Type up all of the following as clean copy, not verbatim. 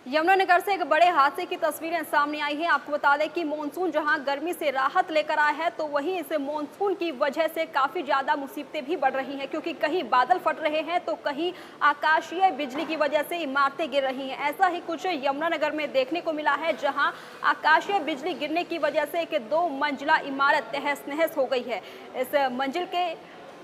यमुनानगर से एक बड़े हादसे की तस्वीरें सामने आई हैं। आपको बता दें कि मॉनसून जहां गर्मी से राहत लेकर आया है, तो वहीं इस मॉनसून की वजह से काफ़ी ज़्यादा मुसीबतें भी बढ़ रही हैं, क्योंकि कहीं बादल फट रहे हैं तो कहीं आकाशीय बिजली की वजह से इमारतें गिर रही हैं। ऐसा ही कुछ यमुनानगर में देखने को मिला है, जहाँ आकाशीय बिजली गिरने की वजह से एक 2 मंजिला इमारत तहस नहस हो गई है। इस मंजिल के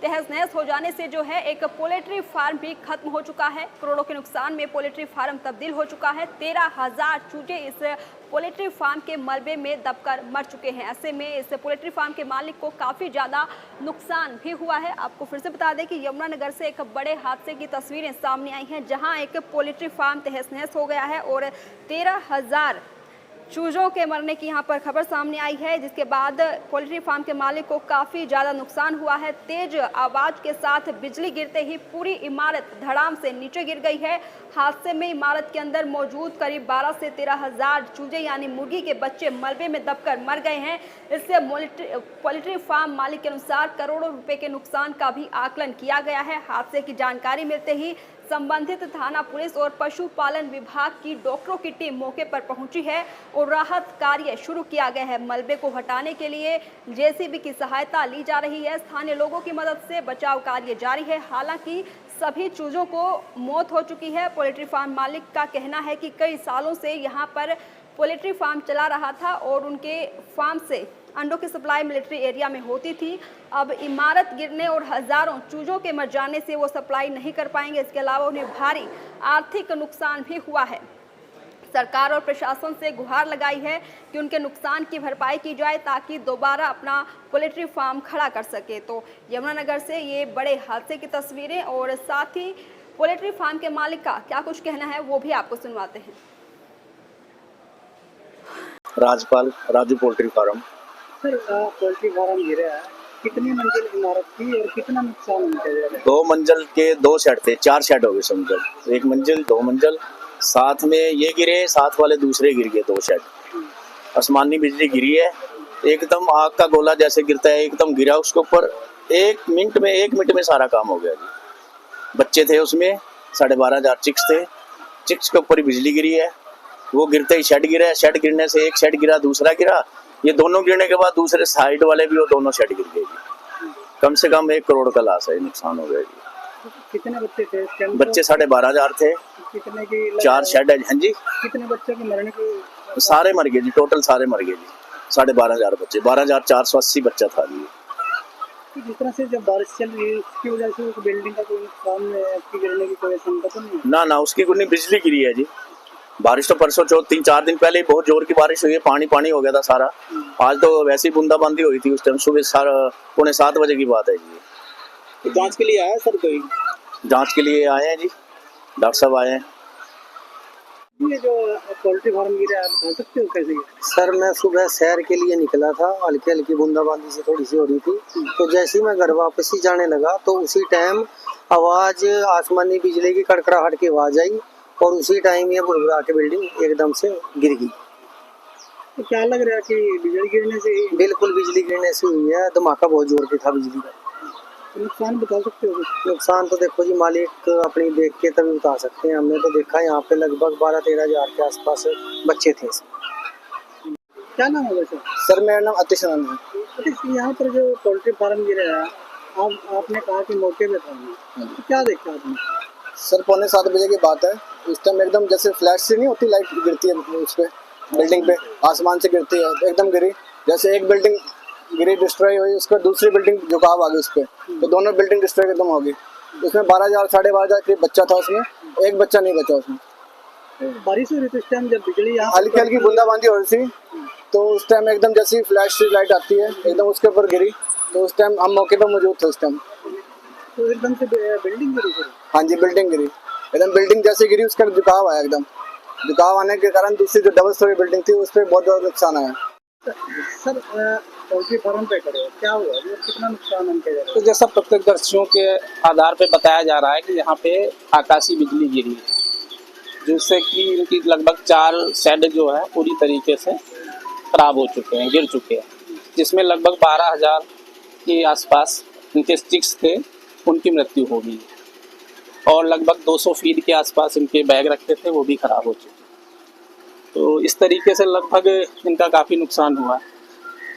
तहस नहस हो जाने से जो है एक पोल्ट्री फार्म भी खत्म हो चुका है। करोड़ों के नुकसान में पोल्ट्री फार्म तब्दील हो चुका है। 13,000 चूजे इस पोल्ट्री फार्म के मलबे में दबकर मर चुके हैं। ऐसे में इस पोल्ट्री फार्म के मालिक को काफ़ी ज़्यादा नुकसान भी हुआ है। आपको फिर से बता दें कि यमुनानगर से एक बड़े हादसे की तस्वीरें सामने आई हैं, जहां एक पोल्ट्री फार्म तहस नहस हो गया है और 13,000 चूजों के मरने की यहां पर खबर सामने आई है, जिसके बाद पोल्ट्री फार्म के मालिक को काफ़ी ज़्यादा नुकसान हुआ है। तेज आवाज़ के साथ बिजली गिरते ही पूरी इमारत धड़ाम से नीचे गिर गई है। हादसे में इमारत के अंदर मौजूद करीब 12 से 13,000 चूजे यानी मुर्गी के बच्चे मलबे में दबकर मर गए हैं। इससे पोल्ट्री फार्म मालिक के अनुसार करोड़ों रुपए के नुकसान का भी आकलन किया गया है। हादसे की जानकारी मिलते ही संबंधित थाना पुलिस और पशुपालन विभाग की डॉक्टरों की टीम मौके पर पहुंची है और राहत कार्य शुरू किया गया है। मलबे को हटाने के लिए जेसीबी की सहायता ली जा रही है। स्थानीय लोगों की मदद से बचाव कार्य जारी है। हालांकि सभी चूजों को मौत हो चुकी है। पोल्ट्री फार्म मालिक का कहना है कि कई सालों से यहां पर पोल्ट्री फार्म चला रहा था और उनके फार्म से अंडों की सप्लाई मिलिट्री एरिया में होती थी। अब इमारत गिरने और हजारों चूजों के मर जाने से वो सप्लाई नहीं कर पाएंगे। इसके अलावा उन्हें भारी आर्थिक नुकसान भी हुआ है। सरकार और प्रशासन से गुहार लगाई है कि उनके नुकसान की भरपाई की जाए, ताकि दोबारा अपना पोल्ट्री फार्म खड़ा कर सके। तो यमुनानगर से ये बड़े हादसे की तस्वीरें और साथ ही पोल्ट्री फार्म के मालिक का क्या कुछ कहना है वो भी आपको सुनवाते हैं। Rajpal Raju poultry farm. Sir, poultry farm गिरा है, कितनी मंजिल इमारत थी और कितना नुकसान हुआ? 2 मंजिल के 2 शेड थे, 4 शेड हो गए समझो। 1 मंजिल 2 मंजिल साथ में ये गिरे, साथ वाले दूसरे गिर गए 2 शेड। आसमानी बिजली गिरी है, एकदम आग का गोला जैसे गिरता है, एकदम गिरा उसके ऊपर। 1 मिनट में सारा काम हो गया जी। बच्चे थे उसमें, 12,500 चिक्स थे। चिक्स के ऊपर ही बिजली गिरी है। वो गिरते ही शेड गिरा है, शेड गिरने से एक शेड गिरा, दूसरा गिरा, ये दोनों गिरने के बाद दूसरे साइड वाले भी वो दोनों शेड गिर गए जी। कम से कम 1 करोड़ का लॉस है, नुकसान हो गया जी। कितने बच्चे थे? बच्चे 12,500 थे। कितने की 4 शेड है। हाँ जी, कितने बच्चों के मरने की? सारे मर गए जी, टोटल सारे मर गए जी। 12,500 बच्चे, 12,480 बच्चा था जी। जिस तरह से जब बारिश चल रही है उसकी वजह से उस बिल्डिंग का कोई नुकसान गिरने की कोई आशंका तो नहीं? ना उसकी कोई नहीं, बिजली गिरी है जी। बारिश तो परसों 3-4 दिन पहले बहुत जोर की बारिश हुई है, पानी हो गया था सारा। आज तो वैसी बूंदाबांदी हुई थी उस टाइम, सुबह 6:45 बजे की बात है जी। तो जांच के लिए आया सर कोई? जांच के लिए आए हैं जी, डॉक्टर साहब आए हैं। ये जो पोल्ट्री फार्म गिरा है, बता सकते हो कैसे? सर, मैं सुबह सैर के लिए निकला था, हल्की हल्की बूंदाबांदी से थोड़ी सी हो रही थी। तो जैसे ही मैं घर वापस ही जाने लगा तो उसी टाइम आवाज, आसमानी बिजली की कड़कड़ाहट की आवाज आई और उसी टाइम ये बुरबुरा के बिल्डिंग एकदम से गिर गई। तो क्या लग रहा है कि बिजली गिरने से? बिल्कुल बिजली गिरने से हुई है, धमाका बहुत जोर की था बिजली का। तो नुकसान बता सकते हो? नुकसान तो देखो जी, मालिक अपनी देख के तभी बता सकते हैं। हमने तो देखा यहाँ पे लगभग 12-13 हजार के आसपास बच्चे थे। क्या नाम है वैसे? सर, मेरा नाम अतिश आनंद है। यहाँ पर जो पोल्ट्री फार्म गिरा है, आपने कहा कि मौके पे था, तो क्या देखा आपने? सर, 6:45 बजे की बात है। उस टाइम एकदम जैसे फ्लैश से नहीं होती, लाइट गिरती है उस पे, बिल्डिंग पे आसमान से गिरती है, एकदम गिरी। जैसे एक बिल्डिंग गिरी, डिस्ट्रॉय हुई, उसका दूसरी बिल्डिंग झुकाव आ गई उस पे, तो दोनों बिल्डिंग डिस्ट्रॉय एकदम हो गई। उसमें 12,000 12,500 करीब बच्चा था उसमें, एक बच्चा नहीं बचा उसमें। बारिश हो रही थी उस टाइम जब बिजली हल्की हल्की बूंदाबांदी हो रही थी, तो उस टाइम एकदम जैसी फ्लैश लाइट आती है एकदम उसके ऊपर गिरी। तो उस टाइम हम मौके पर मौजूद थे उस टाइम। तो एकदम से बिल्डिंग गिरी? हाँ जी, बिल्डिंग गिरी एकदम। बिल्डिंग जैसे गिरी उसका झुकाव आया, एकदम झुकाव आने के कारण दूसरी जो डबल स्टोरी बिल्डिंग थी उस पर बहुत ज़्यादा नुकसान आया। सर, पोल्ट्री फार्म पे खड़े हो, क्या हुआ, कितना नुकसान उनके? तो जैसा प्रत्यक्षदर्शियों के आधार पे बताया जा रहा है कि यहाँ पे आकाशीय बिजली गिरी है, जिससे कि इनकी लगभग 4 शेड जो है पूरी तरीके से खराब हो चुके हैं, गिर चुके हैं, जिसमें लगभग 12,000 के आसपास इनके चिक्स थे, उनकी मृत्यु हो गई और लगभग 200 फीड के आसपास इनके बैग रखे थे, वो भी खराब हो चुके। तो इस तरीके से लगभग इनका काफ़ी नुकसान हुआ है।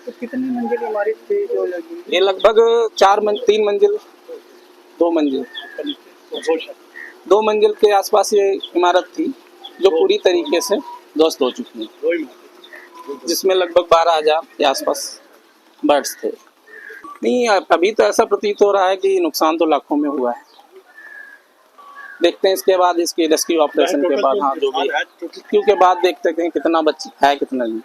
तो कितनी मंजिल इमारत थी जो लगी? ये लगभग 3 मंजिल 2 मंजिल 2 मंजिल के आसपास ये इमारत थी जो पूरी तरीके से ध्वस्त हो चुकी है, जिसमें लगभग 12,000 के आसपास बर्ड्स थे। नहीं, अभी तो ऐसा प्रतीत हो रहा है कि नुकसान तो लाखों में हुआ है। देखते हैं इसके बाद, इसके रेस्क्यू ऑपरेशन के बाद, हाँ जो भी रेस्क्यू के बाद देखते हैं कितना बच है कितना नहीं।